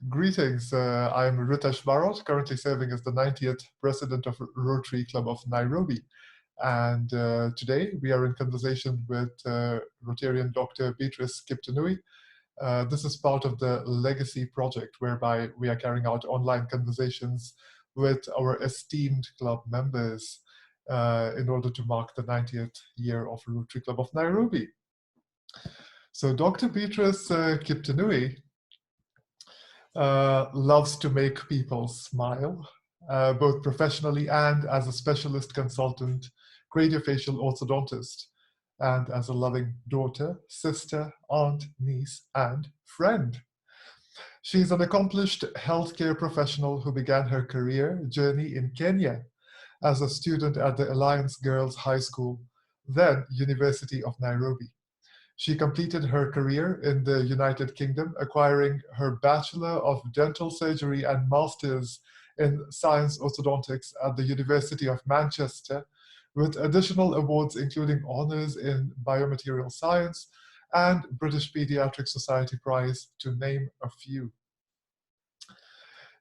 Greetings, I'm Ritesh Barot, currently serving as the 90th President of Rotary Club of Nairobi. And today we are in conversation with Rotarian Dr. Beatrice Kiptanui. This is part of the Legacy Project, whereby we are carrying out online conversations with our esteemed club members in order to mark the 90th year of Rotary Club of Nairobi. So Dr. Beatrice Kiptanui loves to make people smile, both professionally and as a specialist consultant, cradiofacial orthodontist, and as a loving daughter, sister, aunt, niece, and friend. She's an accomplished healthcare professional who began her career journey in Kenya as a student at the Alliance Girls High School, then University of Nairobi. She completed her career in the United Kingdom, acquiring her Bachelor of Dental Surgery and Master's in Science Orthodontics at the University of Manchester, with additional awards including honors in Biomaterial Science and British Pediatric Society Prize, to name a few.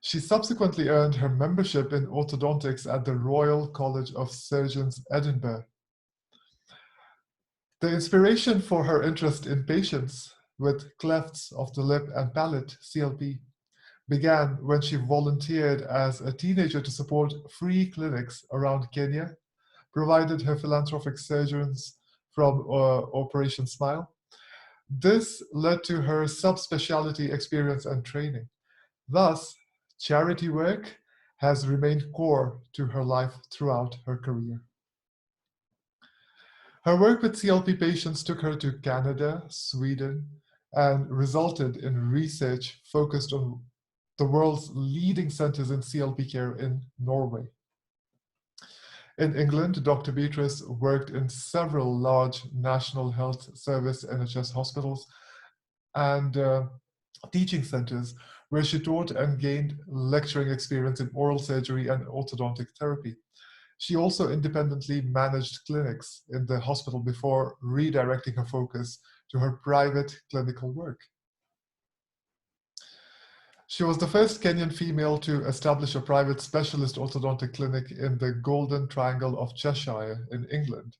She subsequently earned her membership in orthodontics at the Royal College of Surgeons, Edinburgh. The inspiration for her interest in patients with clefts of the lip and palate, CLP, began when she volunteered as a teenager to support free clinics around Kenya, provided her philanthropic surgeons from Operation Smile. This led to her subspecialty experience and training. Thus, charity work has remained core to her life throughout her career. Her work with CLP patients took her to Canada, Sweden, and resulted in research focused on the world's leading centers in CLP care in Norway. In England, Dr. Beatrice worked in several large National Health Service NHS hospitals and teaching centers where she taught and gained lecturing experience in oral surgery and orthodontic therapy. She also independently managed clinics in the hospital before redirecting her focus to her private clinical work. She was the first Kenyan female to establish a private specialist orthodontic clinic in the Golden Triangle of Cheshire in England.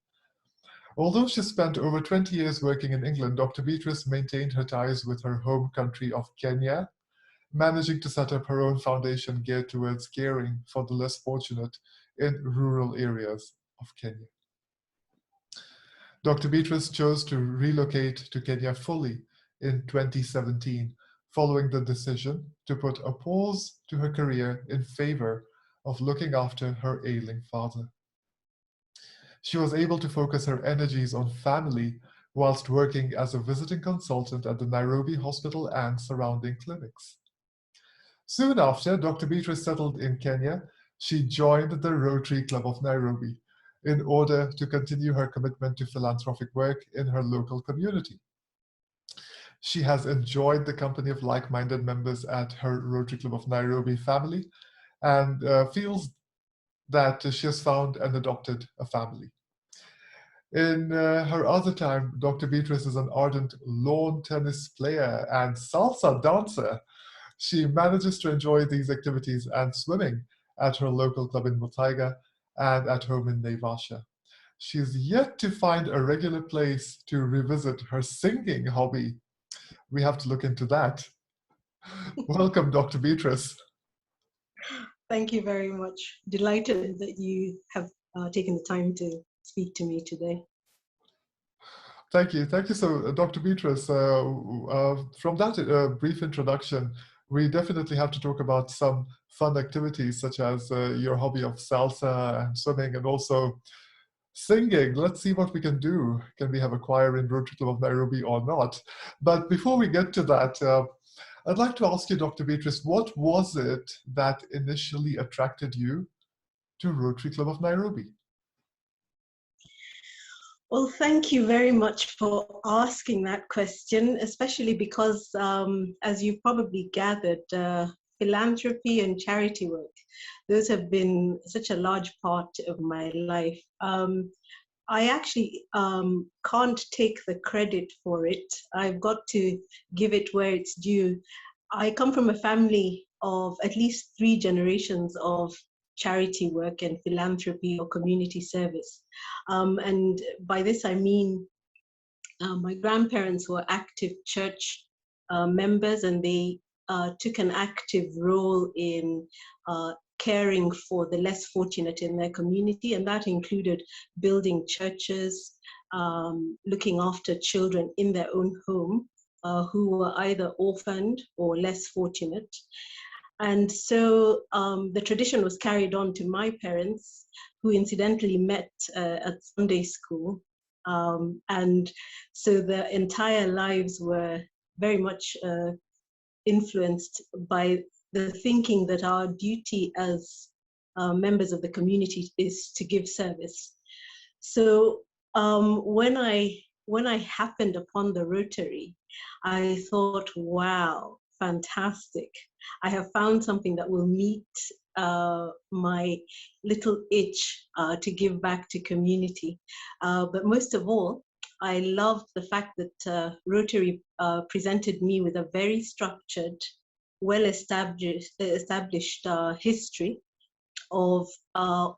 Although she spent over 20 years working in England, Dr. Beatrice maintained her ties with her home country of Kenya, managing to set up her own foundation geared towards caring for the less fortunate in rural areas of Kenya. Dr. Beatrice chose to relocate to Kenya fully in 2017, following the decision to put a pause to her career in favor of looking after her ailing father. She was able to focus her energies on family whilst working as a visiting consultant at the Nairobi Hospital and surrounding clinics. Soon after Dr. Beatrice settled in Kenya, she joined the Rotary Club of Nairobi in order to continue her commitment to philanthropic work in her local community. She has enjoyed the company of like-minded members at her Rotary Club of Nairobi family and feels that she has found and adopted a family. In her other time, Dr. Beatrice is an ardent lawn tennis player and salsa dancer. She manages to enjoy these activities and swimming at her local club in Muthaiga and at home in Naivasha. She's yet to find a regular place to revisit her singing hobby. We have to look into that. Welcome, Dr. Beatrice. Thank you very much. Delighted that you have taken the time to speak to me today. Thank you. Thank you. So, Dr. Beatrice, from that brief introduction, we definitely have to talk about some fun activities such as your hobby of salsa and swimming and also singing. Let's see what we can do. Can we have a choir in Rotary Club of Nairobi or not? But before we get to that, I'd like to ask you, Dr. Beatrice, what was it that initially attracted you to Rotary Club of Nairobi? Well, thank you very much for asking that question, especially because, as you probably gathered, philanthropy and charity work, those have been such a large part of my life. I actually can't take the credit for it. I've got to give it where it's due. I come from a family of at least 3 generations of charity work and philanthropy or community service. And by this I mean my grandparents were active church members, and they took an active role in caring for the less fortunate in their community, and that included building churches, looking after children in their own home who were either orphaned or less fortunate. And so the tradition was carried on to my parents, who incidentally met at Sunday school. And so their entire lives were very much influenced by the thinking that our duty as members of the community is to give service. So when I happened upon the Rotary, I thought, wow, fantastic. I have found something that will meet my little itch to give back to community. But most of all, I loved the fact that Rotary presented me with a very structured, well-established history of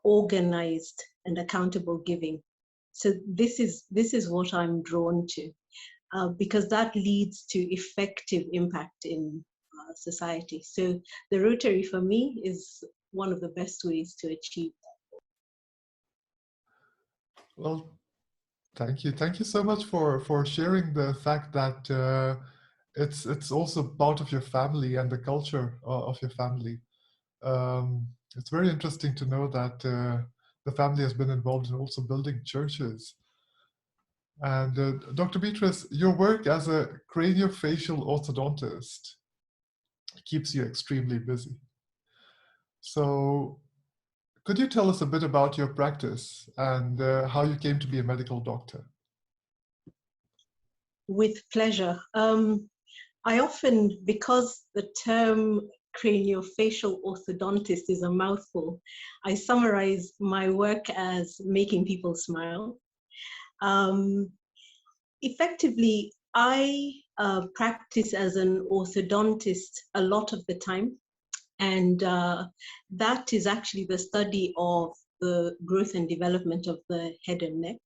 organized and accountable giving. So this is what I'm drawn to, because that leads to effective impact in society. So the Rotary for me is one of the best ways to achieve that. Well, thank you. Thank you so much for sharing the fact that it's also part of your family and the culture of your family. It's very interesting to know that the family has been involved in also building churches. And Dr. Beatrice, your work as a craniofacial orthodontist keeps you extremely busy. So could you tell us a bit about your practice and how you came to be a medical doctor? With pleasure. I often, because the term craniofacial orthodontist is a mouthful, I summarize my work as making people smile. Effectively, I practice as an orthodontist a lot of the time, and that is actually the study of the growth and development of the head and neck.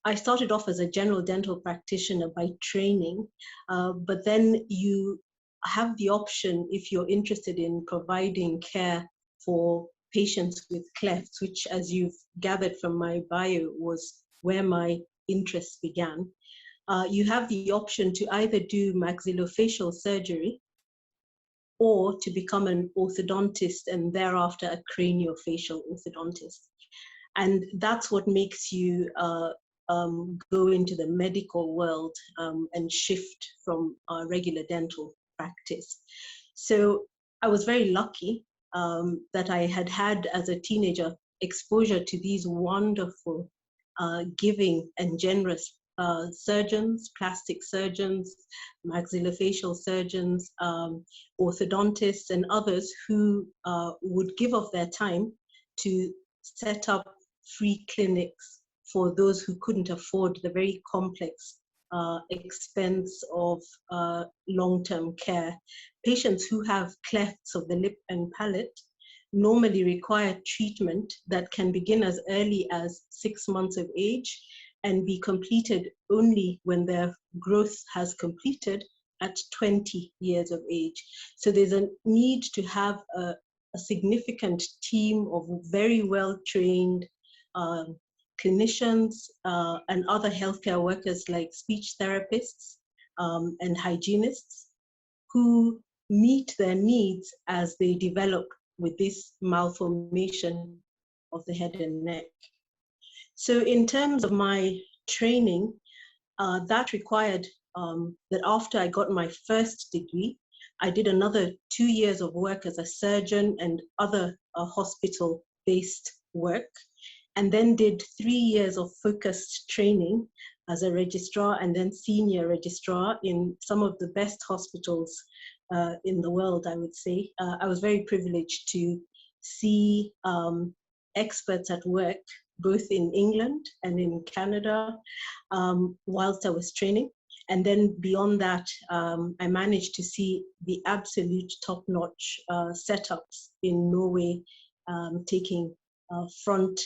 I started off as a general dental practitioner by training, but then you have the option, if you're interested in providing care for patients with clefts, which, as you've gathered from my bio, was where my interest began. You have the option to either do maxillofacial surgery or to become an orthodontist and thereafter a craniofacial orthodontist. And that's what makes you go into the medical world and shift from regular dental practice. So I was very lucky that I had as a teenager exposure to these wonderful, giving and generous surgeons, plastic surgeons, maxillofacial surgeons, orthodontists, and others who would give of their time to set up free clinics for those who couldn't afford the very complex expense of long-term care. Patients who have clefts of the lip and palate normally require treatment that can begin as early as 6 months of age and be completed only when their growth has completed at 20 years of age. So there's a need to have a significant team of very well-trained clinicians and other healthcare workers like speech therapists and hygienists who meet their needs as they develop with this malformation of the head and neck. So in terms of my training, that required that after I got my first degree, I did another 2 years of work as a surgeon and other hospital-based work, and then did 3 years of focused training as a registrar and then senior registrar in some of the best hospitals in the world, I would say. I was very privileged to see experts at work, both in England and in Canada, whilst I was training. And then beyond that, I managed to see the absolute top-notch setups in Norway, taking front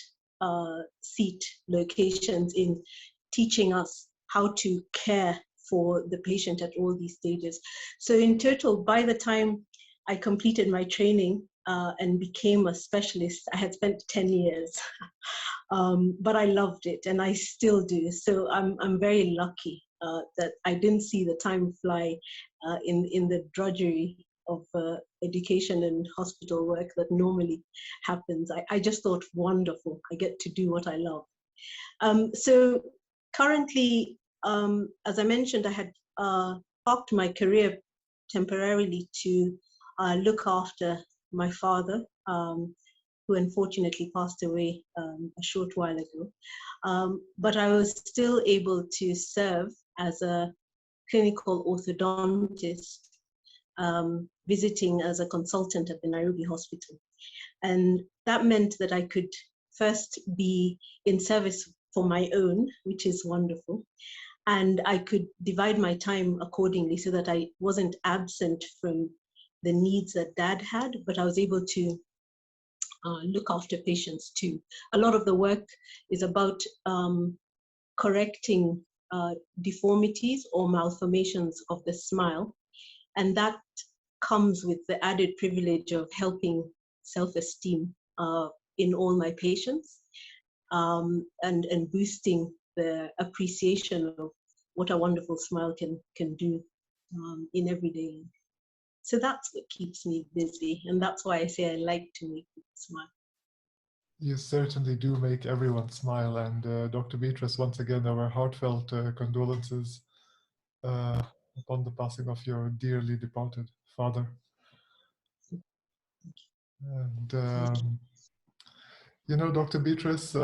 seat locations in teaching us how to care for the patient at all these stages. So in total, by the time I completed my training and became a specialist, I had spent 10 years. But I loved it, and I still do. So I'm very lucky that I didn't see the time fly in the drudgery of education and hospital work that normally happens. I just thought, wonderful, I get to do what I love. So currently, as I mentioned, I had parked my career temporarily to look after my father, who unfortunately passed away a short while ago. But I was still able to serve as a clinical orthodontist, visiting as a consultant at the Nairobi hospital. And that meant that I could first be in service for my own, which is wonderful. And I could divide my time accordingly so that I wasn't absent from the needs that Dad had, but I was able to look after patients too. A lot of the work is about correcting deformities or malformations of the smile. And that comes with the added privilege of helping self-esteem in all my patients, and boosting the appreciation of what a wonderful smile can do in everyday life. So that's what keeps me busy, and that's why I say I like to make people smile. You certainly do make everyone smile, and Dr. Beatrice, once again, our heartfelt condolences upon the passing of your dearly departed father. And you know, Dr. Beatrice,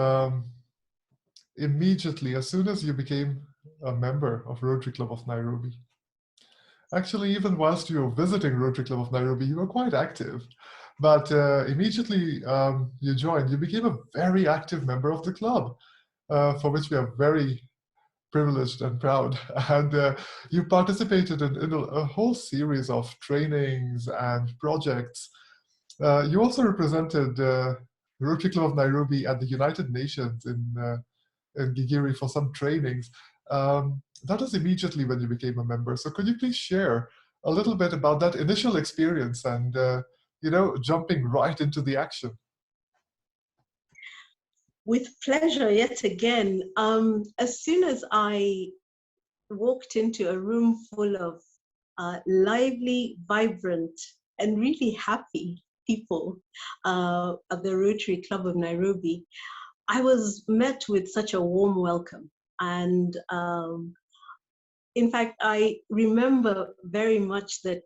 immediately, as soon as you became a member of Rotary Club of Nairobi, actually, even whilst you were visiting Rotary Club of Nairobi, you were quite active. But immediately you joined, you became a very active member of the club, for which we are very privileged and proud. And you participated in a whole series of trainings and projects. You also represented Rotary Club of Nairobi at the United Nations in Gigiri for some trainings. That was immediately when you became a member. So could you please share a little bit about that initial experience and, you know, jumping right into the action? With pleasure, yet again. As soon as I walked into a room full of lively, vibrant, and really happy people at the Rotary Club of Nairobi, I was met with such a warm welcome. And in fact, I remember very much that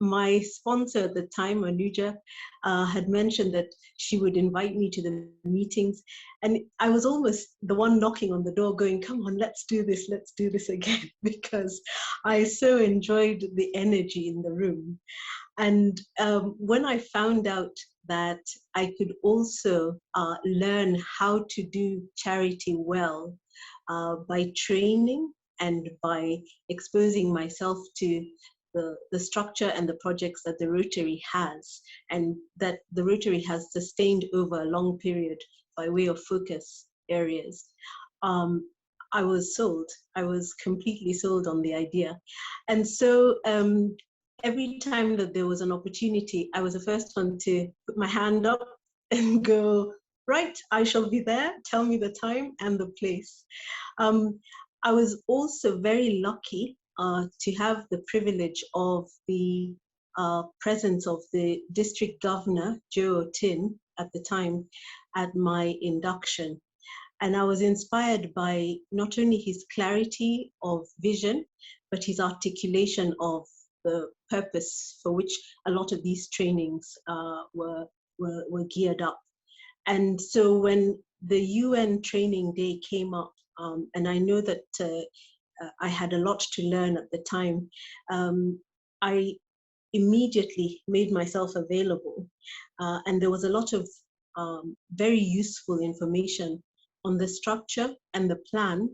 my sponsor at the time, Anuja, had mentioned that she would invite me to the meetings. And I was almost the one knocking on the door going, come on, let's do this again, because I so enjoyed the energy in the room. And when I found out that I could also learn how to do charity well by training and by exposing myself to the structure and the projects that the Rotary has, and that the Rotary has sustained over a long period by way of focus areas, I was sold. I was completely sold on the idea. And so every time that there was an opportunity, I was the first one to put my hand up and go, right, I shall be there, tell me the time and the place. I was also very lucky to have the privilege of the presence of the district governor, Joe Otin, at the time, at my induction. And I was inspired by not only his clarity of vision, but his articulation of the purpose for which a lot of these trainings were geared up. And so when the UN training day came up, and I know that I had a lot to learn at the time, I immediately made myself available. And there was a lot of very useful information on the structure and the plan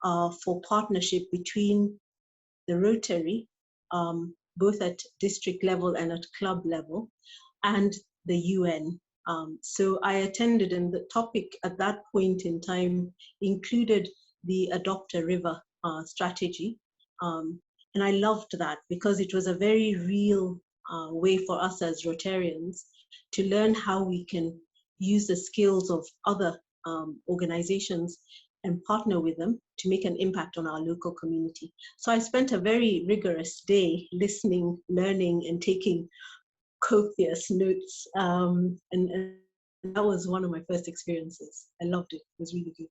for partnership between the Rotary, both at district level and at club level, and the UN. So I attended, and the topic at that point in time included the Adopt a River strategy. And I loved that because it was a very real way for us as Rotarians to learn how we can use the skills of other organizations and partner with them to make an impact on our local community. So I spent a very rigorous day listening, learning, and taking copious notes. And that was one of my first experiences. I loved it. It was really good.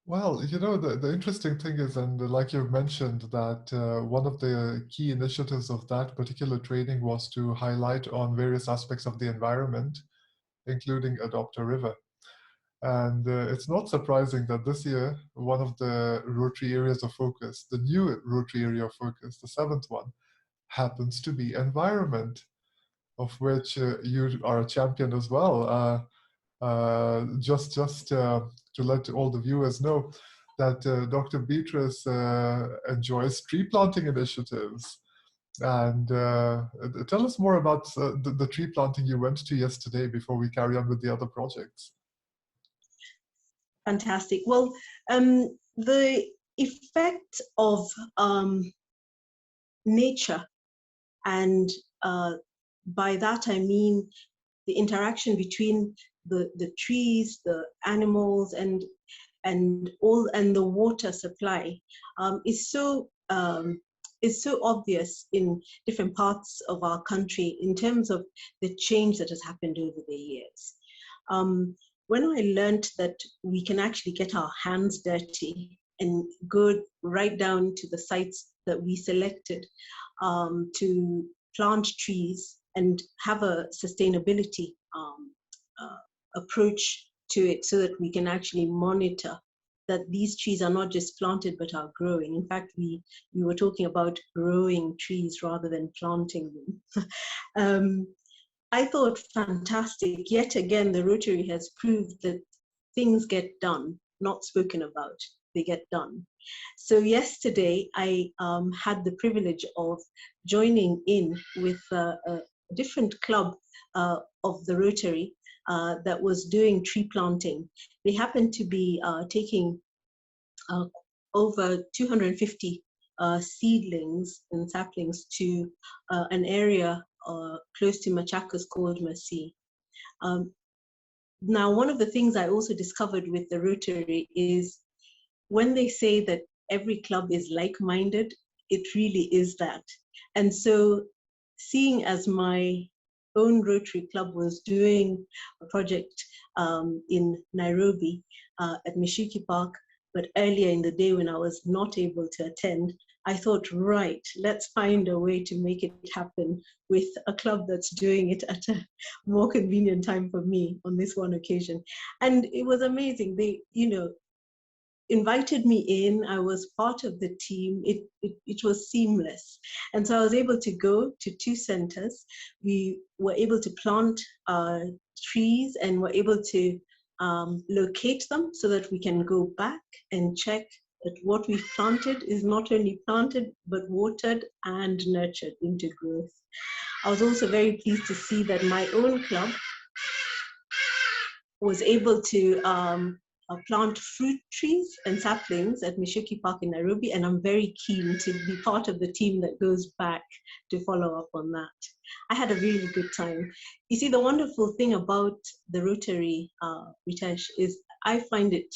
Well, the interesting thing is, and like you've mentioned, that one of the key initiatives of that particular training was to highlight on various aspects of the environment, including Adopt a River. And it's not surprising that this year, one of the Rotary areas of focus, the new Rotary area of focus, the seventh one, happens to be environment, of which you are a champion as well. Just to let all the viewers know that Dr. Beatrice enjoys tree planting initiatives. And tell us more about the tree planting you went to yesterday before we carry on with the other projects. Fantastic. Well, the effect of nature, and by that I mean the interaction between the trees, the animals, and the water supply is so obvious in different parts of our country in terms of the change that has happened over the years. When I learned that we can actually get our hands dirty and go right down to the sites that we selected to plant trees and have a sustainability approach to it, so that we can actually monitor that these trees are not just planted but are growing. In fact, we were talking about growing trees rather than planting them. I thought, fantastic. Yet again, the Rotary has proved that things get done, not spoken about. They get done. So yesterday, I had the privilege of joining in with a different club of the Rotary that was doing tree planting. They happened to be taking over 250 seedlings and saplings to an area close to Machakos called Masi. Now, one of the things I also discovered with the Rotary is when they say that every club is like-minded, it really is that. And so seeing as my own Rotary Club was doing a project in Nairobi at Mishiki Park, but earlier in the day when I was not able to attend, I thought, right, let's find a way to make it happen with a club that's doing it at a more convenient time for me on this one occasion. And it was amazing. They, invited me in. I was part of the team. It was seamless. And so I was able to go to 2 centers. We were able to plant trees and were able to locate them so that we can go back and check that what we've planted is not only planted, but watered and nurtured into growth. I was also very pleased to see that my own club was able to plant fruit trees and saplings at Mishiki Park in Nairobi, and I'm very keen to be part of the team that goes back to follow up on that. I had a really good time. You see, the wonderful thing about the Rotary, Ritesh, is I find it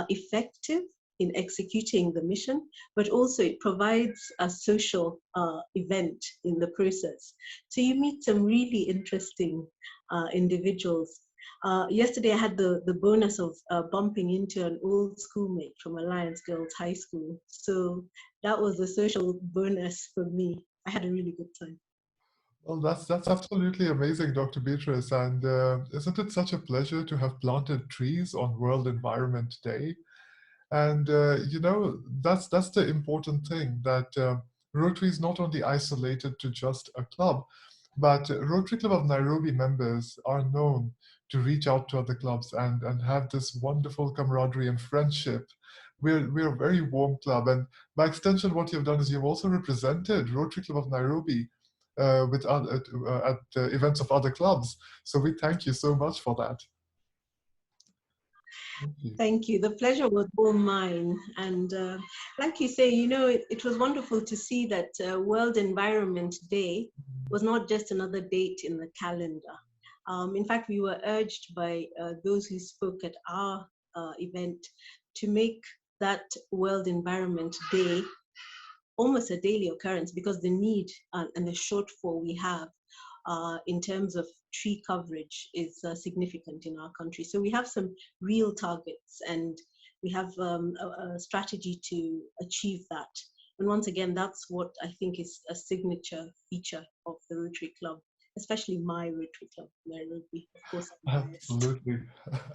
effective in executing the mission, but also it provides a social event in the process. So you meet some really interesting individuals. Yesterday, I had the bonus of bumping into an old schoolmate from Alliance Girls High School. So that was a social bonus for me. I had a really good time. Well, that's absolutely amazing, Dr. Beatrice. And isn't it such a pleasure to have planted trees on World Environment Day? And that's the important thing, that Rotary is not only isolated to just a club, but Rotary Club of Nairobi members are known to reach out to other clubs and have this wonderful camaraderie and friendship. We're a very warm club, and by extension, what you've done is you've also represented Rotary Club of Nairobi with other, at events of other clubs. So we thank you so much for that. Thank you. Thank you. The pleasure was all mine. And like you say, it was wonderful to see that World Environment Day was not just another date in the calendar. In fact, we were urged by those who spoke at our event to make that World Environment Day almost a daily occurrence, because the need and the shortfall we have in terms of tree coverage is significant in our country. So we have some real targets, and we have a strategy to achieve that. And once again, that's what I think is a signature feature of the Rotary Club, especially my Rotary Club, Nairobi. Of course, I'm biased. Absolutely.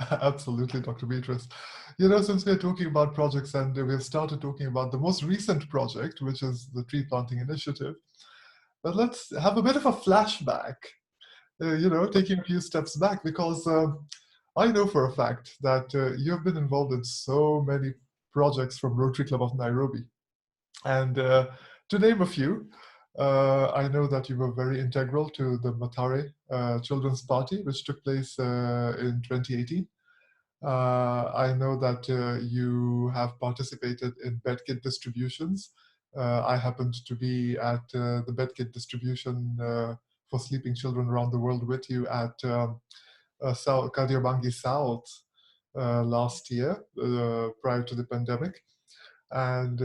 Absolutely, Dr. Beatrice. Since we're talking about projects and we've started talking about the most recent project, which is the tree planting initiative, but let's have a bit of a flashback, taking a few steps back, because I know for a fact that you've been involved in so many projects from Rotary Club of Nairobi. And to name a few, I know that you were very integral to the Matare Children's Party, which took place in 2018. I know that you have participated in bed kit distributions. I happened to be at the bed kit distribution for sleeping children around the world with you at Kariobangi South last year, prior to the pandemic. And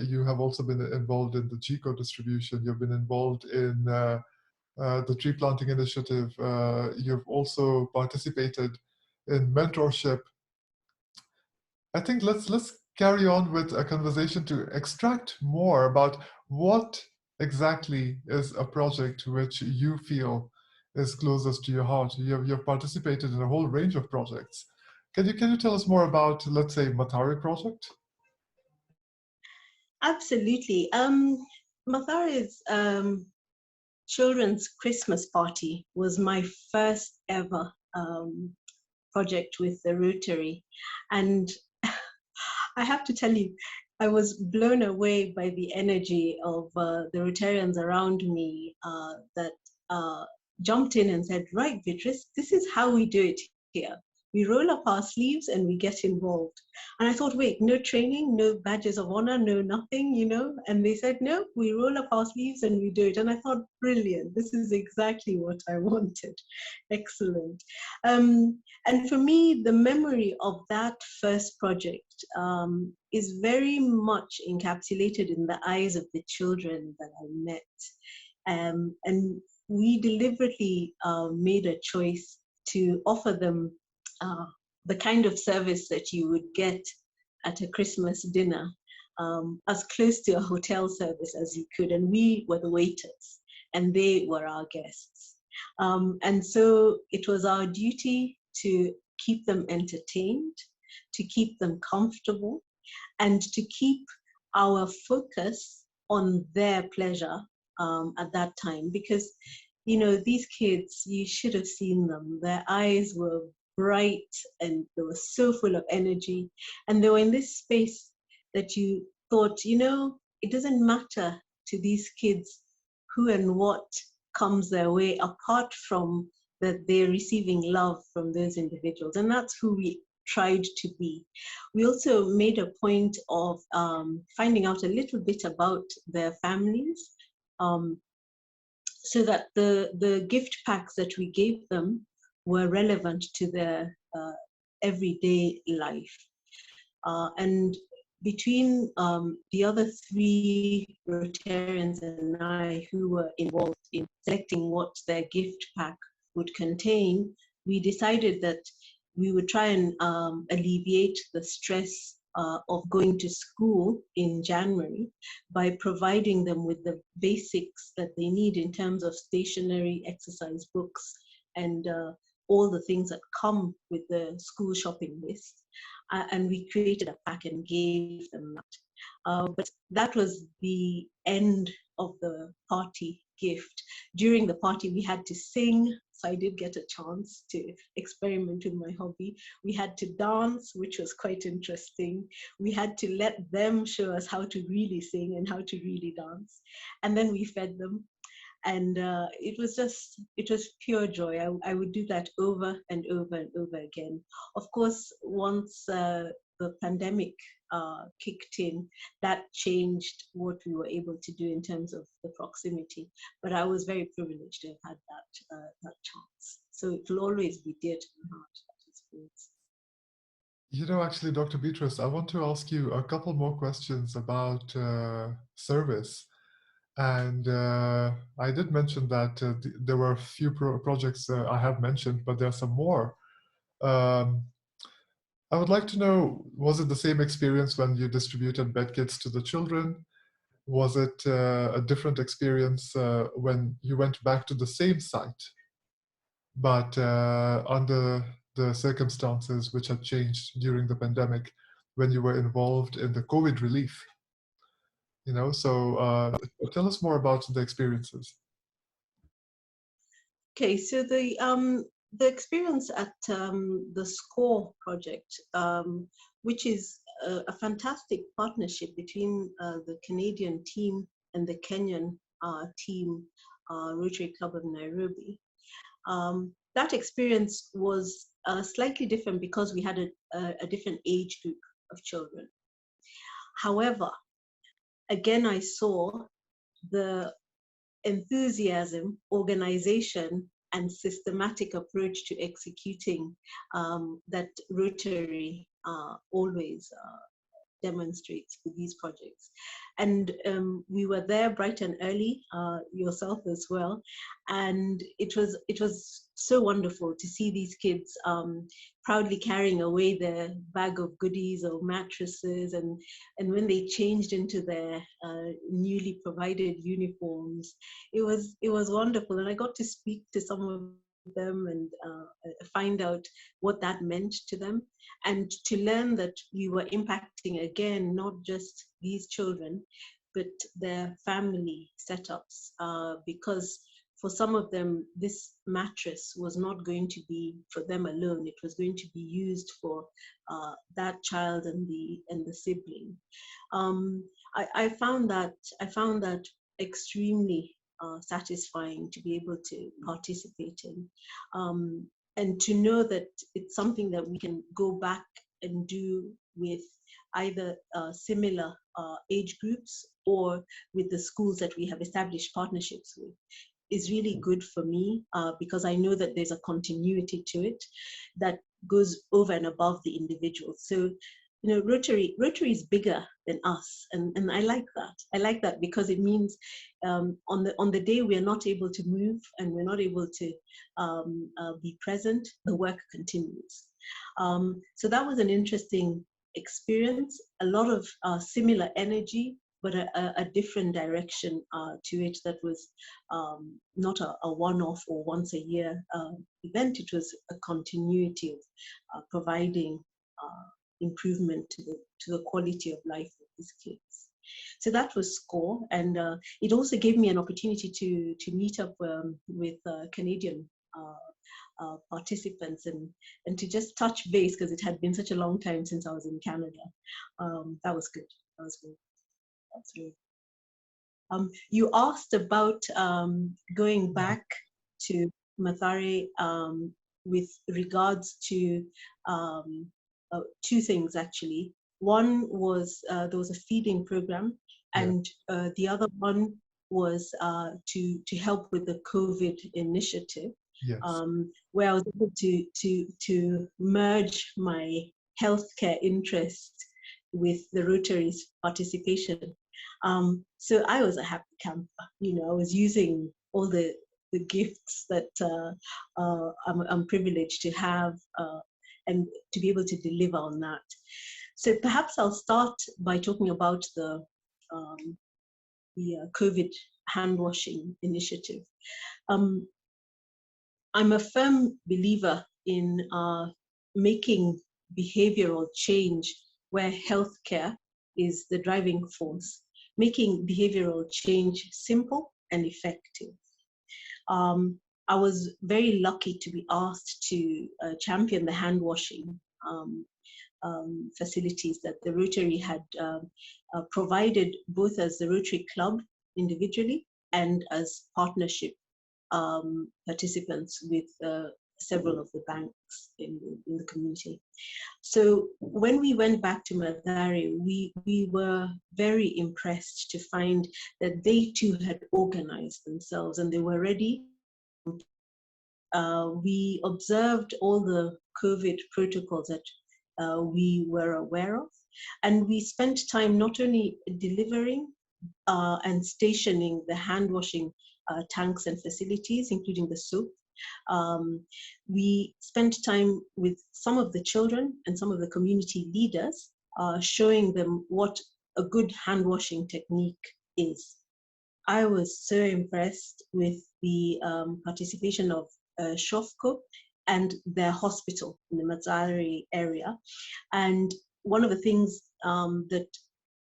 you have also been involved in the GECO distribution. You've been involved in the tree planting initiative. You've also participated in mentorship. I think let's carry on with a conversation to extract more about what exactly is a project which you feel is closest to your heart. You've participated in a whole range of projects. Can you tell us more about, let's say, Matari project? Absolutely. Mathare's children's Christmas party was my first ever project with the Rotary. And I have to tell you, I was blown away by the energy of the Rotarians around me that jumped in and said, right, Beatrice, this is how we do it here. We roll up our sleeves and we get involved. And I thought, wait, no training, no badges of honor, no nothing, And they said, no, we roll up our sleeves and we do it. And I thought, brilliant, this is exactly what I wanted. Excellent. And for me, the memory of that first project is very much encapsulated in the eyes of the children that I met. And we deliberately made a choice to offer them the kind of service that you would get at a Christmas dinner, as close to a hotel service as you could. And we were the waiters and they were our guests. And so it was our duty to keep them entertained, to keep them comfortable, and to keep our focus on their pleasure at that time. Because, these kids, you should have seen them. Their eyes were bright and they were so full of energy. And they were in this space that you thought, it doesn't matter to these kids who and what comes their way, apart from that they're receiving love from those individuals. And that's who we tried to be. We also made a point of finding out a little bit about their families, so that the gift packs that we gave them were relevant to their everyday life. And between the other three Rotarians and I who were involved in selecting what their gift pack would contain, we decided that we would try and alleviate the stress of going to school in January by providing them with the basics that they need in terms of stationery, exercise books, and all the things that come with the school shopping list. And we created a pack and gave them that. But that was the end of the party. gift. During the party, we had to sing, so I did get a chance to experiment with my hobby. We had to dance, which was quite interesting. We had to let them show us how to really sing and how to really dance. And then we fed them. And it was pure joy. I would do that over and over and over again. Of course, once the pandemic kicked in, that changed what we were able to do in terms of the proximity. But I was very privileged to have had that chance. So it will always be dear to my heart, that experience. You know, actually, Dr. Beatrice, I want to ask you a couple more questions about service. And I did mention that there were a few projects I have mentioned, but there are some more. I would like to know, was it the same experience when you distributed bed kits to the children? Was it a different experience when you went back to the same site, but under the circumstances which had changed during the pandemic when you were involved in the COVID relief? You know, so tell us more about the experiences. Okay, so the experience at the SCORE project, which is a fantastic partnership between the Canadian team and the Kenyan team, Rotary Club of Nairobi. That experience was slightly different because we had a different age group of children. However, again, I saw the enthusiasm, organization, and systematic approach to executing that Rotary always demonstrates with these projects. And we were there bright and early, yourself as well, and it was so wonderful to see these kids proudly carrying away their bag of goodies or mattresses, and when they changed into their newly provided uniforms, it was wonderful. And I got to speak to some of them and find out what that meant to them, and to learn that we were impacting, again, not just these children, but their family setups, because for some of them, this mattress was not going to be for them alone. It was going to be used for that child and the sibling. I found that extremely satisfying to be able to participate in, and to know that it's something that we can go back and do with either similar age groups or with the schools that we have established partnerships with is really good for me, because I know that there's a continuity to it that goes over and above the individual. So, you know, Rotary is bigger than us, and I like that. I like that because it means on the day we are not able to move and we're not able to be present, the work continues. So that was an interesting experience. A lot of similar energy, but a different direction to it that was not a one-off or once a year event. It was a continuity of providing improvement to the quality of life of these kids. So that was SCORE, and it also gave me an opportunity to meet up with Canadian participants and to just touch base, because it had been such a long time since I was in Canada. That was good. That was good. That's really. You asked about going back to Mathare with regards to two things, actually. One was there was a feeding program, and the other one was to help with the COVID initiative, where I was able to merge my healthcare interest with the Rotary's participation. So I was a happy camper. You know, I was using all the gifts that I'm privileged to have and to be able to deliver on that. So perhaps I'll start by talking about the COVID hand washing initiative. I'm a firm believer in making behavioral change where healthcare is the driving force, making behavioral change simple and effective. I was very lucky to be asked to champion the hand washing facilities that the Rotary had provided, both as the Rotary Club individually and as partnership participants with several of the banks in the community. So when we went back to Mathare, we were very impressed to find that they too had organized themselves and they were ready. We observed all the COVID protocols that we were aware of, and we spent time not only delivering and stationing the hand washing tanks and facilities, including the soap. We spent time with some of the children and some of the community leaders, showing them what a good hand washing technique is. I was so impressed with the participation of Shofco and their hospital in the Mathare area. And one of the things that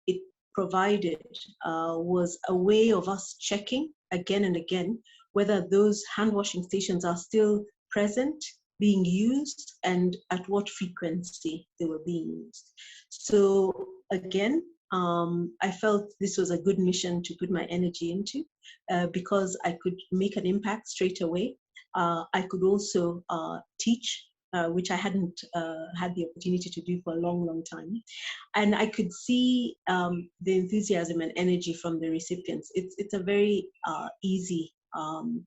it provided was a way of us checking again and again whether those hand washing stations are still present, being used, and at what frequency they were being used. So again, I felt this was a good mission to put my energy into because I could make an impact straight away. I could also teach, which I hadn't had the opportunity to do for a long, long time. And I could see the enthusiasm and energy from the recipients. It's a very easy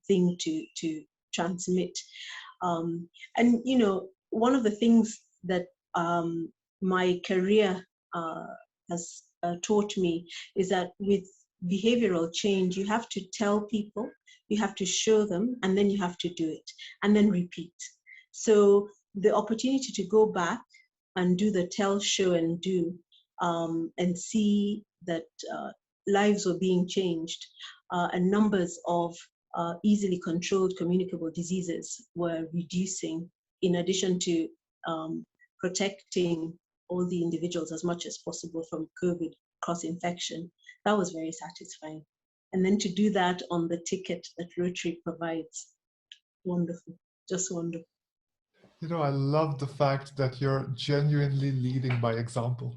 thing to transmit. And, you know, one of the things that my career has taught me is that with behavioral change, you have to tell people, you have to show them, and then you have to do it, and then repeat. So the opportunity to go back and do the tell, show, and do, and see that lives were being changed and numbers of easily controlled communicable diseases were reducing, in addition to protecting all the individuals as much as possible from COVID cross-infection. That was very satisfying. And then to do that on the ticket that Rotary provides, wonderful, just wonderful. You know, I love the fact that you're genuinely leading by example.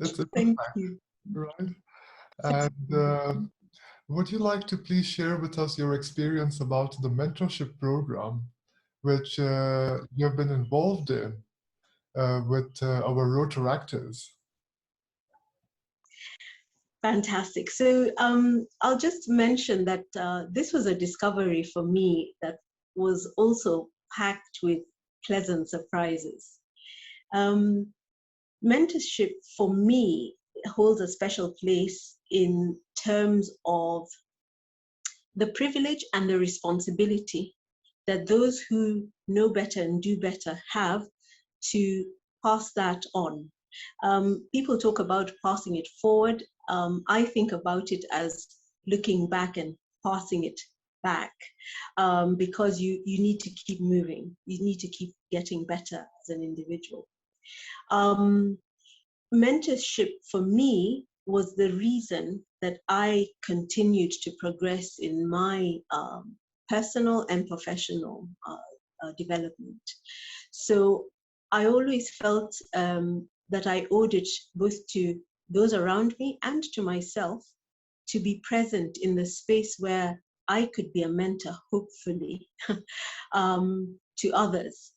It's a Thank fact, you. right? And would you like to please share with us your experience about the mentorship program, which you have been involved in with our Rotaractors? Fantastic. So I'll just mention that this was a discovery for me that was also packed with pleasant surprises. Mentorship for me holds a special place in terms of the privilege and the responsibility that those who know better and do better have to pass that on. People talk about passing it forward. I think about it as looking back and passing it back because you need to keep moving. You need to keep getting better as an individual. Mentorship for me was the reason that I continued to progress in my personal and professional development. So I always felt that I owed it both to those around me and to myself to be present in the space where I could be a mentor, hopefully, to others.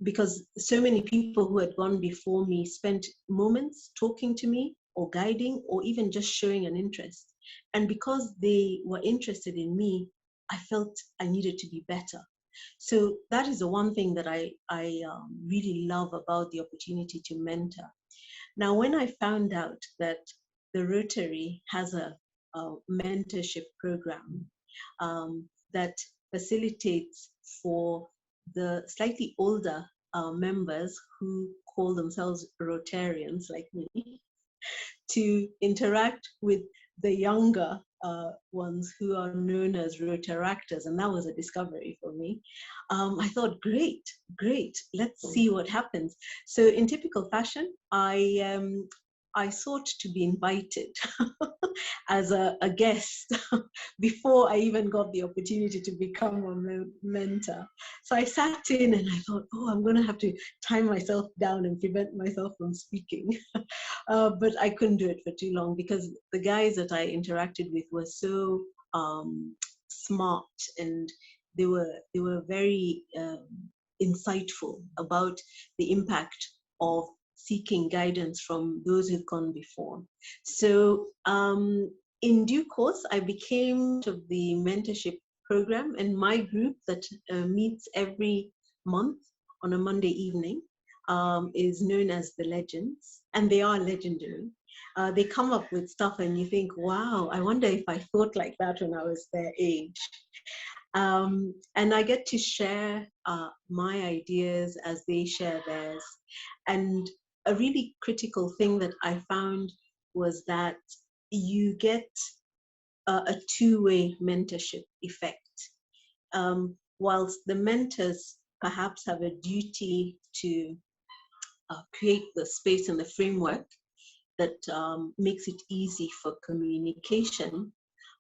Because so many people who had gone before me spent moments talking to me or guiding or even just showing an interest. And because they were interested in me, I felt I needed to be better. So that is the one thing that I really love about the opportunity to mentor. Now, when I found out that the Rotary has a mentorship program that facilitates for the slightly older members who call themselves Rotarians like me to interact with the younger ones who are known as Rotaractors, and that was a discovery for me. I thought, great, let's see what happens. So in typical fashion, I I sought to be invited as a guest before I even got the opportunity to become a mentor. So I sat in and I thought, oh, I'm going to have to time myself down and prevent myself from speaking. But I couldn't do it for too long because the guys that I interacted with were so smart, and they were very insightful about the impact of seeking guidance from those who've gone before. So in due course, I became part of the mentorship program, and my group that meets every month on a Monday evening is known as the Legends, and they are legendary. They come up with stuff and you think, wow, I wonder if I thought like that when I was their age. And I get to share my ideas as they share theirs. And a really critical thing that I found was that you get a two-way mentorship effect. Whilst the mentors perhaps have a duty to create the space and the framework that makes it easy for communication,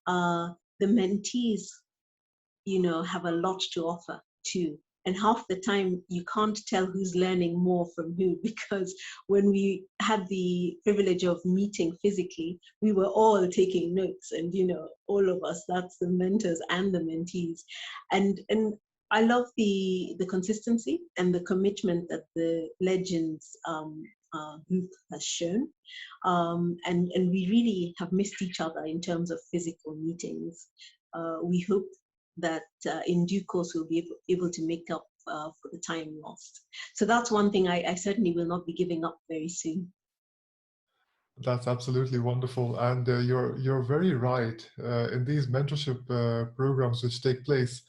the mentees, have a lot to offer too. And half the time you can't tell who's learning more from who, because when we had the privilege of meeting physically, we were all taking notes, and all of us, that's the mentors and the mentees. And I love the consistency and the commitment that the Legends group has shown. And we really have missed each other in terms of physical meetings. We hope that in due course we'll be able to make up for the time lost. So that's one thing I certainly will not be giving up very soon. That's absolutely wonderful, and you're very right. In these mentorship programs which take place,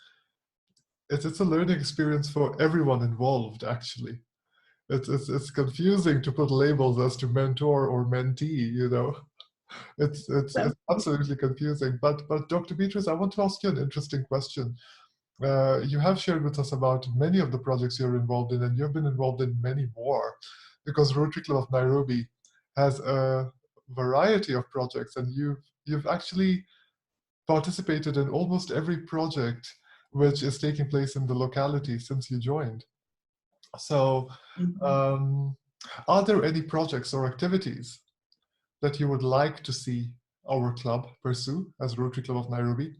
it's a learning experience for everyone involved. Actually, it's confusing to put labels as to mentor or mentee. It's absolutely confusing. But Dr. Beatrice, I want to ask you an interesting question. You have shared with us about many of the projects you're involved in, and you've been involved in many more, because Rotary Club of Nairobi has a variety of projects, and you've actually participated in almost every project which is taking place in the locality since you joined. So, are there any projects or activities that you would like to see our club pursue as Rotary Club of Nairobi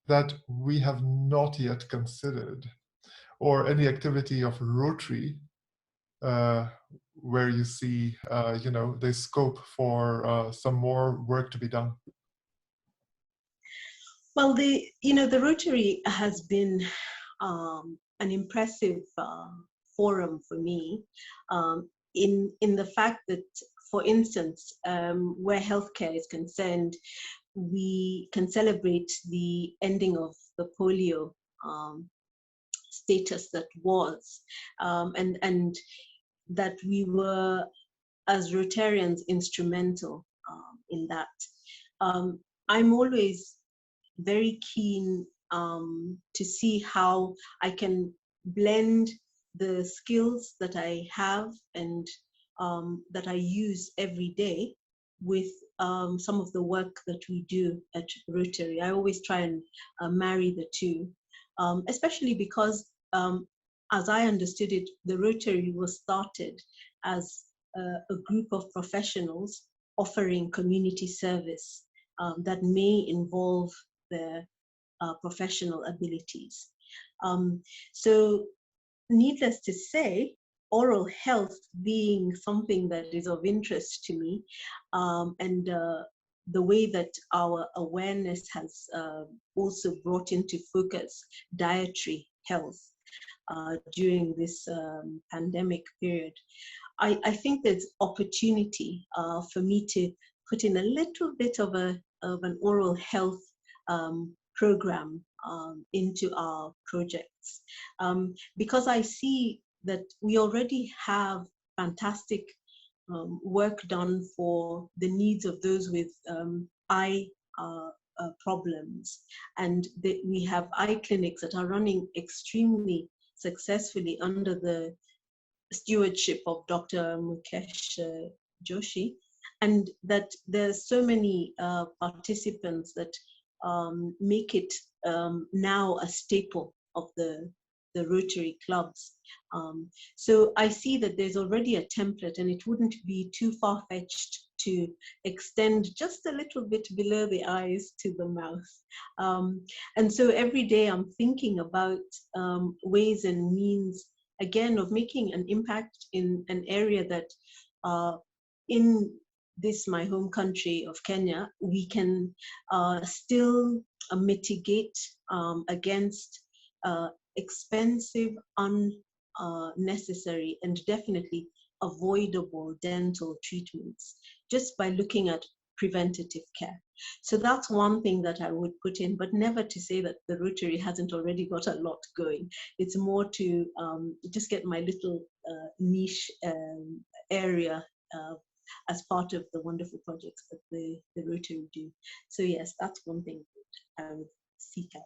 that we have not yet considered, or any activity of Rotary where you see, there's scope for some more work to be done? Well, the Rotary has been an impressive forum for me, in the fact that, for instance, where healthcare is concerned, we can celebrate the ending of the polio status that was, and that we were, as Rotarians, instrumental in that. I'm always very keen to see how I can blend the skills that I have and that I use every day with some of the work that we do at Rotary. I always try and marry the two, especially because, as I understood it, the Rotary was started as a group of professionals offering community service that may involve their professional abilities. So needless to say, oral health being something that is of interest to me, and the way that our awareness has also brought into focus dietary health during this pandemic period, I think there's opportunity for me to put in a little bit of an oral health program into our projects, because I see that we already have fantastic work done for the needs of those with eye problems, and we have eye clinics that are running extremely successfully under the stewardship of Dr. Mukesh Joshi. and that there's so many participants that make it now a staple of the Rotary clubs. So I see that there's already a template, and it wouldn't be too far-fetched to extend just a little bit below the eyes to the mouth. And so every day I'm thinking about ways and means, again, of making an impact in an area that in this, my home country of Kenya, we can still mitigate against expensive, unnecessary, and definitely avoidable dental treatments just by looking at preventative care. So that's one thing that I would put in, but never to say that the Rotary hasn't already got a lot going. It's more to just get my little niche area as part of the wonderful projects that the Rotary do. So yes, that's one thing that I would seek out.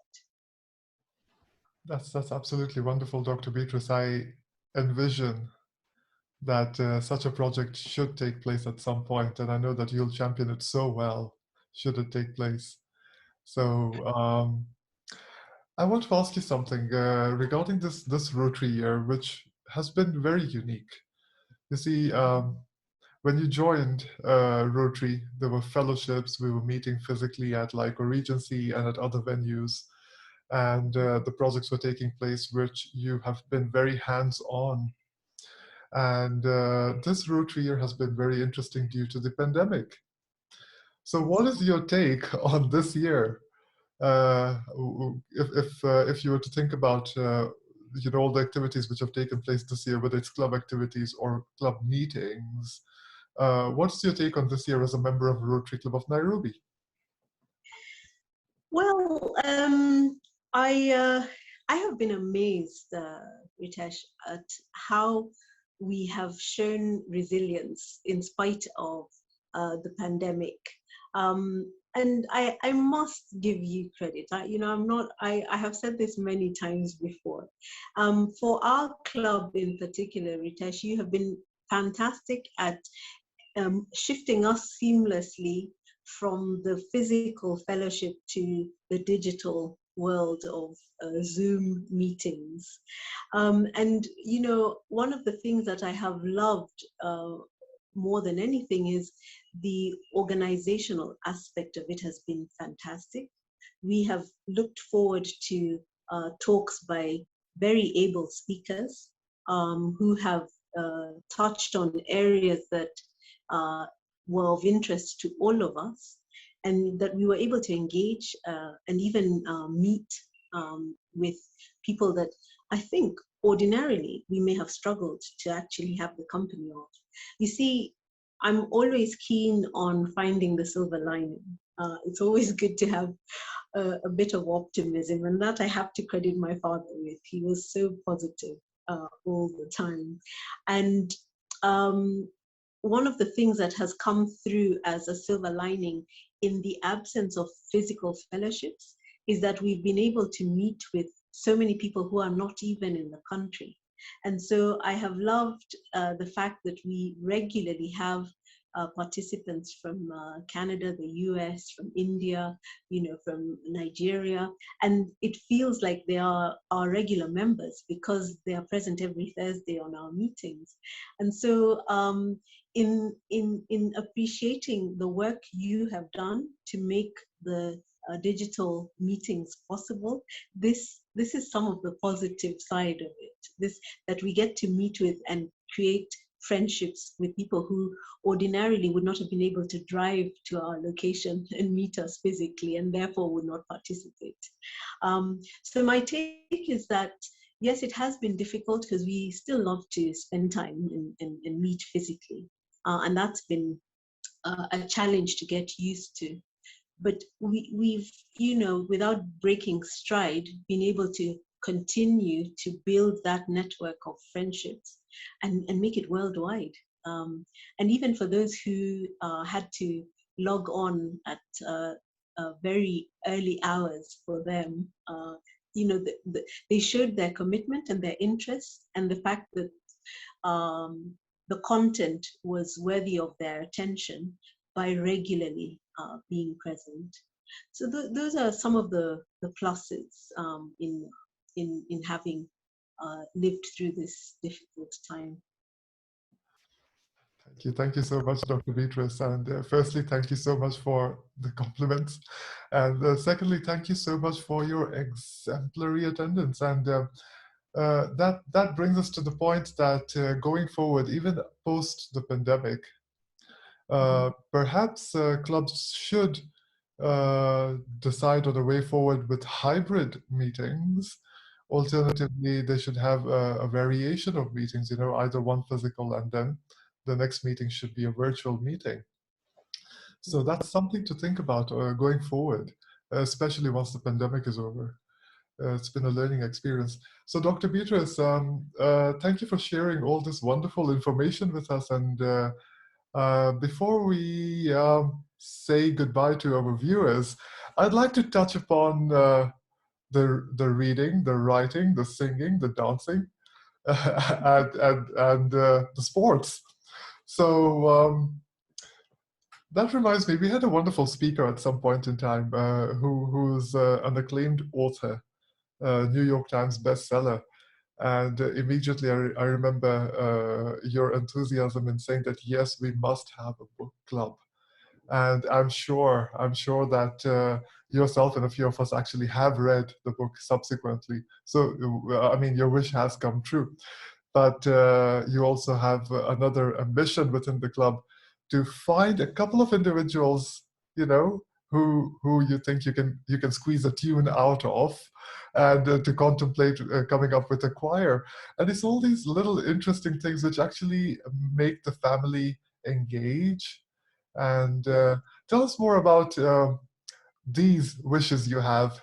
That's absolutely wonderful, Dr. Beatrice. I envision that such a project should take place at some point, and I know that you'll champion it so well should it take place. So I want to ask you something regarding this Rotary year, which has been very unique. You see, when you joined Rotary, there were fellowships. We were meeting physically at like a Regency and at other venues, and the projects were taking place, which you have been very hands-on. And this Rotary year has been very interesting due to the pandemic. So what is your take on this year? If you were to think about all the activities which have taken place this year, whether it's club activities or club meetings, what's your take on this year as a member of Rotary Club of Nairobi? Well, I have been amazed, Ritesh, at how we have shown resilience in spite of the pandemic. And I must give you credit. I have said this many times before. For our club in particular, Ritesh, you have been fantastic at shifting us seamlessly from the physical fellowship to the digital world of Zoom meetings. And, one of the things that I have loved more than anything is the organizational aspect of it has been fantastic. We have looked forward to talks by very able speakers who have touched on areas that were of interest to all of us, and that we were able to engage and even meet with people that I think ordinarily we may have struggled to actually have the company of. You see, I'm always keen on finding the silver lining. It's always good to have a bit of optimism, and that I have to credit my father with. He was so positive all the time. And one of the things that has come through as a silver lining in the absence of physical fellowships is that we've been able to meet with so many people who are not even in the country. And so I have loved the fact that we regularly have participants from Canada, the US, from India, from Nigeria. And it feels like they are our regular members because they are present every Thursday on our meetings. And so in appreciating the work you have done to make the digital meetings possible, this is some of the positive side of it. That we get to meet with and create friendships with people who ordinarily would not have been able to drive to our location and meet us physically, and therefore would not participate. So my take is that yes, it has been difficult because we still love to spend time and meet physically, and that's been a challenge to get used to. But we've, without breaking stride, been able to continue to build that network of friendships and make it worldwide. And even for those who had to log on at very early hours for them, they showed their commitment and their interest, and the fact that the content was worthy of their attention by regularly being present. So those are some of the pluses in having lived through this difficult time. Thank you so much, Dr. Beatrice. And firstly, thank you so much for the compliments. And secondly, thank you so much for your exemplary attendance. And that brings us to the point that going forward, even post the pandemic, perhaps clubs should decide on a way forward with hybrid meetings. Alternatively, they should have a variation of meetings, you know, either one physical and then the next meeting should be a virtual meeting. So that's something to think about going forward, especially once the pandemic is over. It's been a learning experience. So Dr. Beatrice, thank you for sharing all this wonderful information with us. And before we say goodbye to our viewers, I'd like to touch upon the reading, the writing, the singing, the dancing, and the sports. So that reminds me, we had a wonderful speaker at some point in time who's an acclaimed author, New York Times bestseller. And immediately I remember your enthusiasm in saying that, yes, we must have a book club. And I'm sure that yourself and a few of us actually have read the book subsequently. So, I mean, your wish has come true. But you also have another ambition within the club to find a couple of individuals, you know, who you think you can squeeze a tune out of, and to contemplate coming up with a choir. And it's all these little interesting things which actually make the family engage. And tell us more about these wishes you have.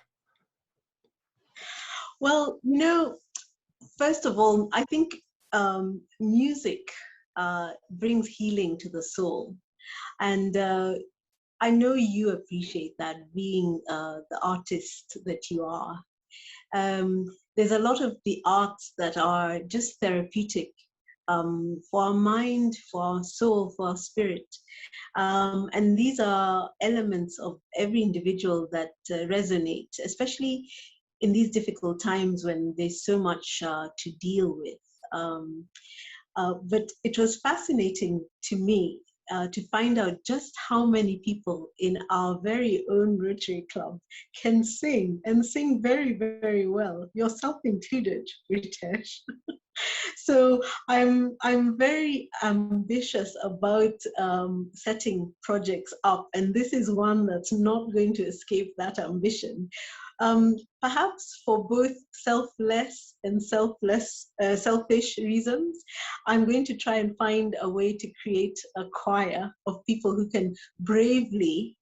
Well, you know, first of all, I think music brings healing to the soul. And I know you appreciate that, being the artist that you are. There's a lot of the arts that are just therapeutic for our mind, for our soul, for our spirit. And these are elements of every individual that resonate, especially in these difficult times when there's so much to deal with. But it was fascinating to me to find out just how many people in our very own Rotary Club can sing, and sing very, very well, yourself included, Ritesh. So I'm very ambitious about setting projects up, and this is one that's not going to escape that ambition. Perhaps for both selfless and selfish reasons, I'm going to try and find a way to create a choir of people who can bravely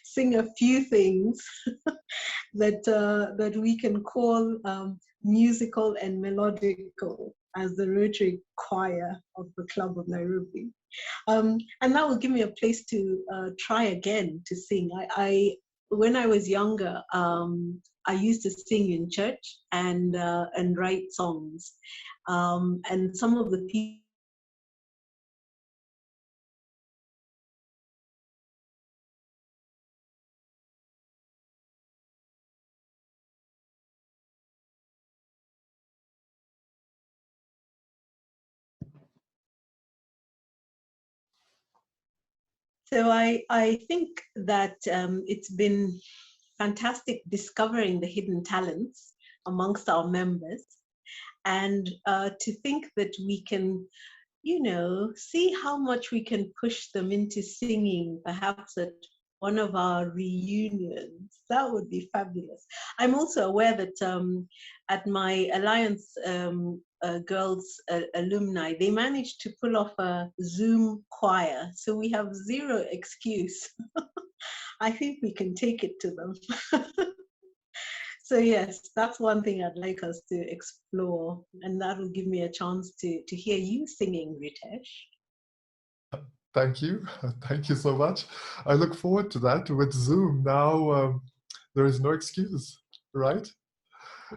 sing a few things that we can call musical and melodical, as the Rotary Choir of the Club of Nairobi. And that will give me a place to try again to sing. When I was younger, I used to sing in church and write songs. And some of the people So I think that it's been fantastic discovering the hidden talents amongst our members, and to think that we can, you know, see how much we can push them into singing, perhaps at one of our reunions. That would be fabulous. I'm also aware that at my Alliance Girls alumni, they managed to pull off a Zoom choir. So we have zero excuse. I think we can take it to them. So yes, that's one thing I'd like us to explore, and that will give me a chance to hear you singing, Ritesh. Thank you. Thank you so much. I look forward to that. With Zoom now, there is no excuse, right?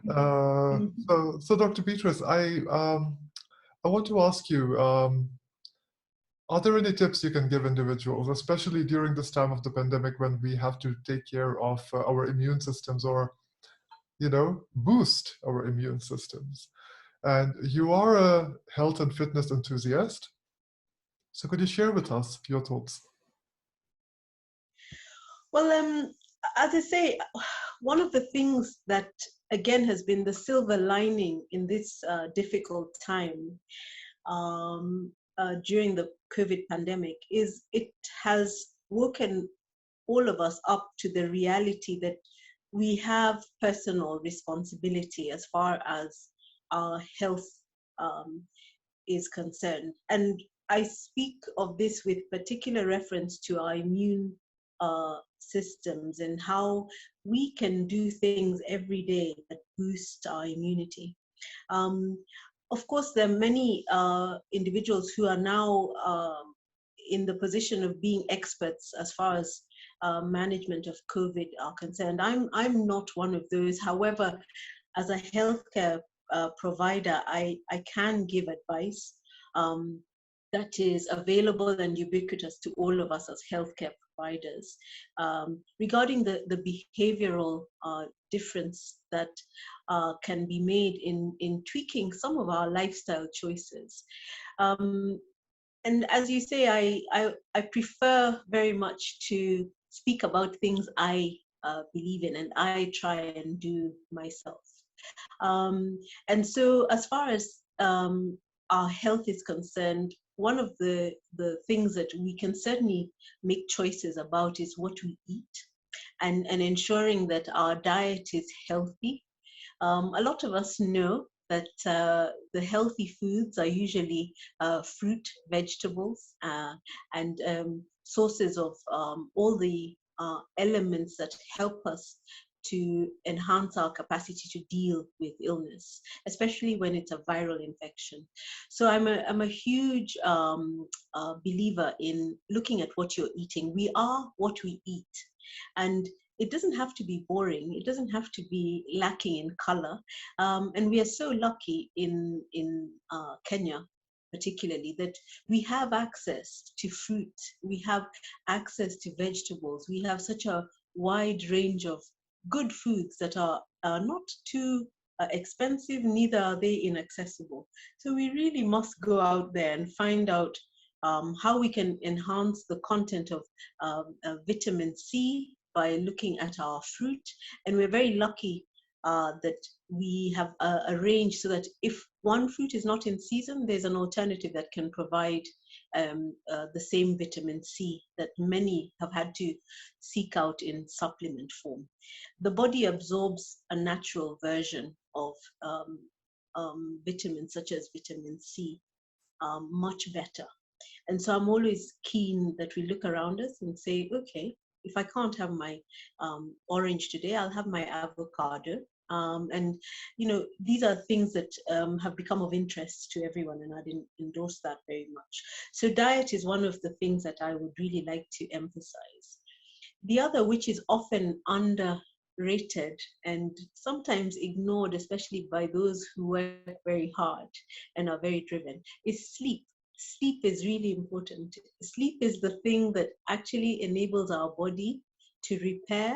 So Dr. Beatrice, I I want to ask you, are there any tips you can give individuals, especially during this time of the pandemic when we have to take care of our immune systems, or, boost our immune systems? And you are a health and fitness enthusiast. So could you share with us your thoughts? Well, as I say, one of the things that again has been the silver lining in this difficult time during the COVID pandemic is it has woken all of us up to the reality that we have personal responsibility as far as our health um, is concerned. And I speak of this with particular reference to our immune systems and how we can do things every day that boost our immunity. Um, of course, there are many individuals who are now in the position of being experts as far as management of COVID are concerned. I'm not one of those. However, as a healthcare provider, I can give advice that is available and ubiquitous to all of us as healthcare providers regarding the behavioral difference that can be made in tweaking some of our lifestyle choices. And as you say, I prefer very much to speak about things I believe in and I try and do myself. And so as far as our health is concerned, one of the things that we can certainly make choices about is what we eat and ensuring that our diet is healthy. A lot of us know that the healthy foods are usually fruit, vegetables, and sources of all the elements that help us to enhance our capacity to deal with illness, especially when it's a viral infection. So I'm a huge believer in looking at what you're eating. We are what we eat. And it doesn't have to be boring. It doesn't have to be lacking in color. And we are so lucky in Kenya, particularly, that we have access to fruit. We have access to vegetables. We have such a wide range of good foods that are not too expensive, neither are they inaccessible. So we really must go out there and find out how we can enhance the content of vitamin C by looking at our fruit. And we're very lucky that we have a range so that if one fruit is not in season, there's an alternative that can provide the same vitamin C that many have had to seek out in supplement form. The body absorbs a natural version of vitamins such as vitamin C much better. And so I'm always keen that we look around us and say, okay, if I can't have my orange today, I'll have my avocado. And, these are things that have become of interest to everyone, and I didn't endorse that very much. So diet is one of the things that I would really like to emphasize. The other, which is often underrated and sometimes ignored, especially by those who work very hard and are very driven, is sleep. Sleep is really important. Sleep is the thing that actually enables our body to repair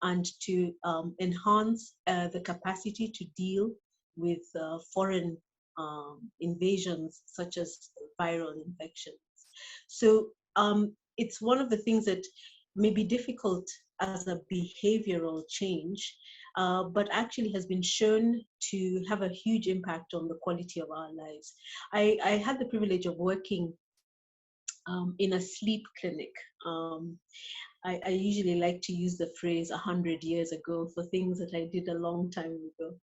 and to enhance the capacity to deal with foreign invasions such as viral infections. So it's one of the things that may be difficult as a behavioral change, but actually has been shown to have a huge impact on the quality of our lives. I had the privilege of working in a sleep clinic. I usually like to use the phrase 100 years ago for things that I did a long time ago.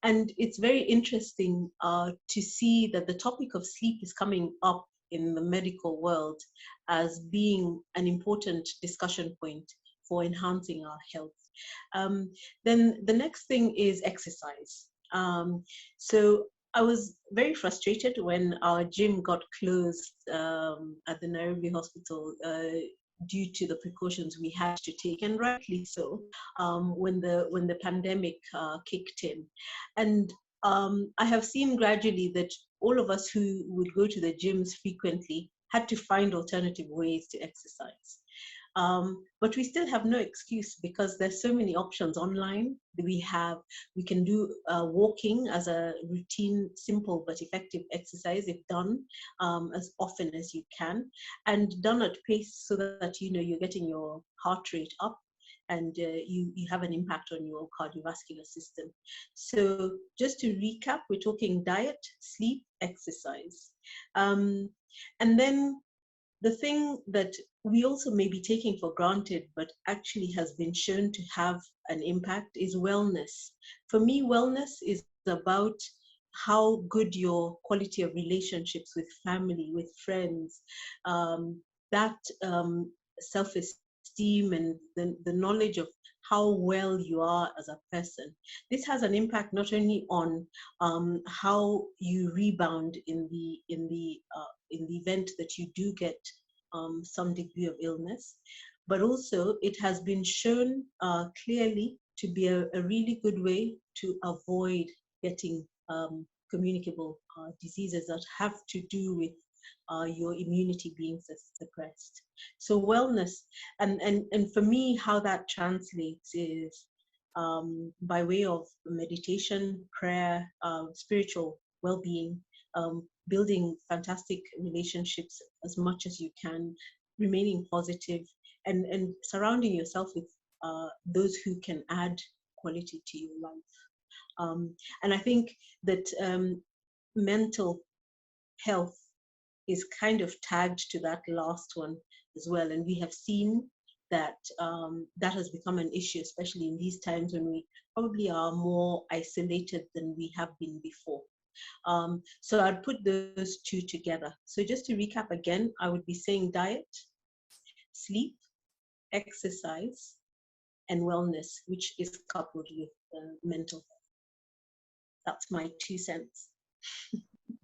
And it's very interesting to see that the topic of sleep is coming up in the medical world as being an important discussion point for enhancing our health. Then the next thing is exercise. So I was very frustrated when our gym got closed at the Nairobi hospital due to the precautions we had to take, and rightly so, when the pandemic kicked in. And I have seen gradually that all of us who would go to the gyms frequently had to find alternative ways to exercise. But we still have no excuse because there's so many options online. We can do walking as a routine, simple but effective exercise if done as often as you can, and done at pace so that you're getting your heart rate up and you have an impact on your cardiovascular system. So just to recap, we're talking diet, sleep, exercise. And then the thing that we also may be taking for granted, but actually has been shown to have an impact, is wellness. For me, wellness is about how good your quality of relationships with family, with friends, that self-esteem and the knowledge of how well you are as a person. This has an impact not only on how you rebound in the event that you do get some degree of illness, but also it has been shown clearly to be a really good way to avoid getting communicable diseases that have to do with your immunity being suppressed. So wellness, and for me, how that translates is by way of meditation, prayer, spiritual well-being, building fantastic relationships as much as you can, remaining positive, and surrounding yourself with those who can add quality to your life. And I think that mental health is kind of tagged to that last one as well. And we have seen that that has become an issue, especially in these times when we probably are more isolated than we have been before. So I'd put those two together. So just to recap again, I would be saying diet, sleep, exercise, and wellness, which is coupled with mental health. That's my 2 cents.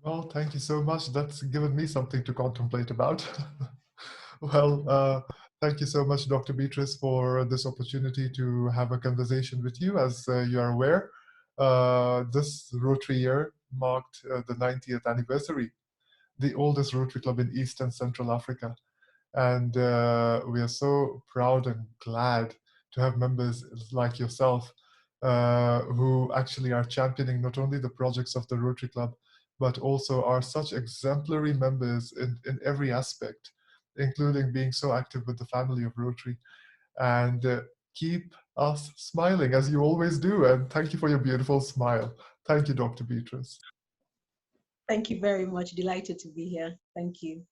Well, thank you so much. That's given me something to contemplate about. Well, thank you so much, Dr. Beatrice, for this opportunity to have a conversation with you. As you are aware, this Rotary year marked the 90th anniversary, the oldest Rotary Club in East and Central Africa. And we are so proud and glad to have members like yourself who actually are championing not only the projects of the Rotary Club, but also are such exemplary members in every aspect, including being so active with the family of Rotary. And keep us smiling as you always do. And thank you for your beautiful smile. Thank you, Dr. Beatrice. Thank you very much. Delighted to be here. Thank you.